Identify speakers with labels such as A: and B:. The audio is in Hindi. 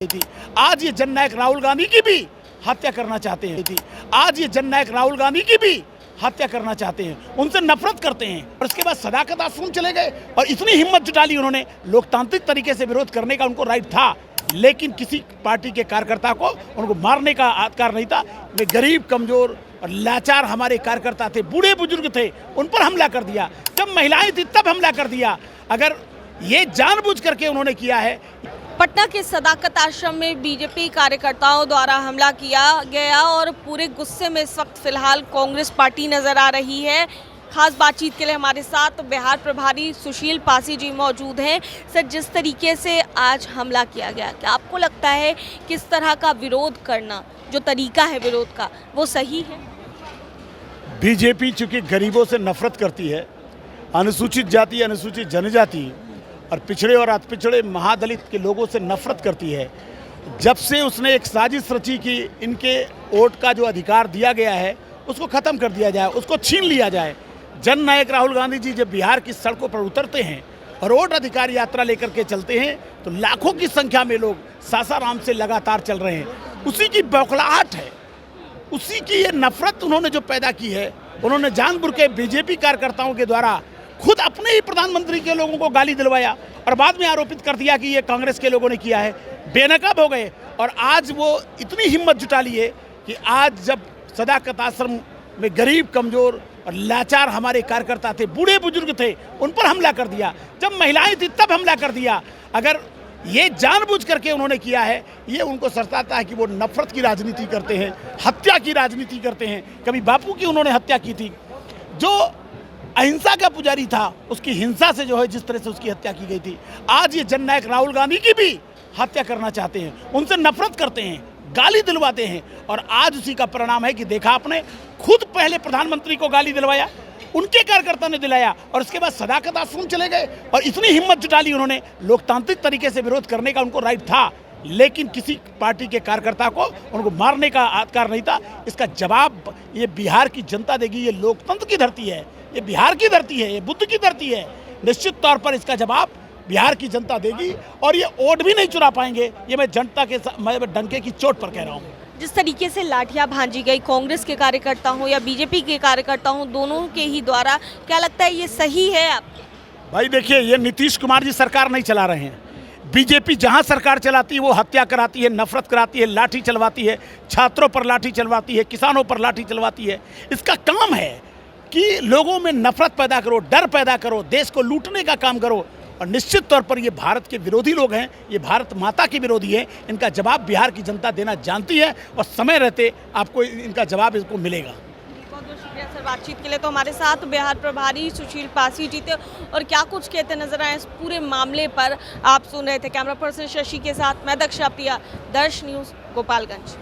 A: थी। आज ये जननायक राहुल गांधी की भी हत्या करना चाहते हैं। आज ये जननायक राहुल गांधी की भी हत्या करना चाहते हैं, उनसे नफरत करते हैं। और उसके बाद सदाकत आश्रम चले गए और इतनी हिम्मत जुटा ली उन्होंने। लोकतांत्रिक तरीके से विरोध करने का उनको राइट था, लेकिन किसी पार्टी के कार्यकर्ता को उनको मारने का अधिकार नहीं था। वे गरीब, कमजोर और लाचार हमारे कार्यकर्ता थे, बूढ़े बुजुर्ग थे, उन पर हमला कर दिया। जब महिलाएं थी तब हमला कर दिया। अगर ये जानबूझ करके उन्होंने किया है।
B: पटना के सदाकत आश्रम में बीजेपी कार्यकर्ताओं द्वारा हमला किया गया और पूरे गुस्से में इस वक्त फिलहाल कांग्रेस पार्टी नजर आ रही है। खास बातचीत के लिए हमारे साथ बिहार प्रभारी सुशील पासी जी मौजूद हैं। सर, जिस तरीके से आज हमला किया गया, क्या आपको लगता है किस तरह का विरोध करना, जो तरीका है विरोध का, वो सही है?
A: बीजेपी चूंकि गरीबों से नफरत करती है, अनुसूचित जाति, अनुसूचित जनजाति और पिछड़े और अति पिछड़े महादलित के लोगों से नफरत करती है। जब से उसने एक साजिश रची कि इनके वोट का जो अधिकार दिया गया है उसको ख़त्म कर दिया जाए, उसको छीन लिया जाए। जननायक राहुल गांधी जी जब बिहार की सड़कों पर उतरते हैं और वोट अधिकार यात्रा लेकर के चलते हैं तो लाखों की संख्या में लोग सासाराम से लगातार चल रहे हैं। उसी की बौखलाहट है, उसी की ये नफरत उन्होंने जो पैदा की है। उन्होंने जानबूझ के बीजेपी कार्यकर्ताओं के द्वारा खुद अपने ही प्रधानमंत्री के लोगों को गाली दिलवाया और बाद में आरोपित कर दिया कि ये कांग्रेस के लोगों ने किया है। बेनकाब हो गए और आज वो इतनी हिम्मत जुटा लिए कि आज जब सदाकत आश्रम में गरीब, कमजोर और लाचार हमारे कार्यकर्ता थे, बूढ़े बुजुर्ग थे, उन पर हमला कर दिया। जब महिलाएं थी तब हमला कर दिया। अगर ये जानबूझ करके उन्होंने किया है, ये उनको सरताता है कि वो नफरत की राजनीति करते हैं, हत्या की राजनीति करते हैं। कभी बापू की उन्होंने हत्या की थी। जो अहिंसा का पुजारी था, उसकी हिंसा से जो है जिस तरह से उसकी हत्या की गई थी, आज ये जननायक राहुल गांधी की भी हत्या करना चाहते हैं, उनसे नफरत करते हैं, गाली दिलवाते हैं। और आज उसी का परिणाम है कि देखा आपने, खुद पहले प्रधानमंत्री को गाली दिलवाया, उनके कार्यकर्ता ने दिलाया और उसके बाद सदाकत आश्रम चले गए और इतनी हिम्मत जुटा ली उन्होंने। लोकतांत्रिक तरीके से विरोध करने का उनको राइट था, लेकिन किसी पार्टी के कार्यकर्ता को उनको मारने का अधिकार नहीं था। इसका जवाब ये बिहार की जनता देगी। ये लोकतंत्र की धरती है, ये बिहार की धरती है, ये बुद्ध की धरती है। निश्चित तौर पर इसका जवाब बिहार की जनता देगी और ये वोट भी नहीं चुरा पाएंगे। ये मैं जनता के मैं डंके की चोट पर कह रहा हूँ।
B: जिस तरीके से लाठियां भांजी गई कांग्रेस के कार्यकर्ता हो या बीजेपी के कार्यकर्ता हो, दोनों के ही द्वारा, क्या लगता है ये सही है? आप
A: भाई देखिए, ये नीतीश कुमार जी सरकार नहीं चला रहे हैं। बीजेपी जहां सरकार चलाती है वो हत्या कराती है, नफरत कराती है, लाठी चलवाती है, छात्रों पर लाठी चलवाती है, किसानों पर लाठी चलवाती है। इसका काम है कि लोगों में नफरत पैदा करो, डर पैदा करो, देश को लूटने का काम करो। और निश्चित तौर पर ये भारत के विरोधी लोग हैं, ये भारत माता के विरोधी हैं। इनका जवाब बिहार की जनता देना जानती है और समय रहते आपको इनका जवाब इसको मिलेगा।
B: बहुत बहुत शुक्रिया सर बातचीत के लिए। तो हमारे साथ बिहार प्रभारी सुशील पासी जी थे और क्या कुछ कहते नजर आए इस पूरे मामले पर आप सुन रहे थे। कैमरा पर्सन शशि के साथ मैं दक्षा प्रिया, दर्श न्यूज़, गोपालगंज।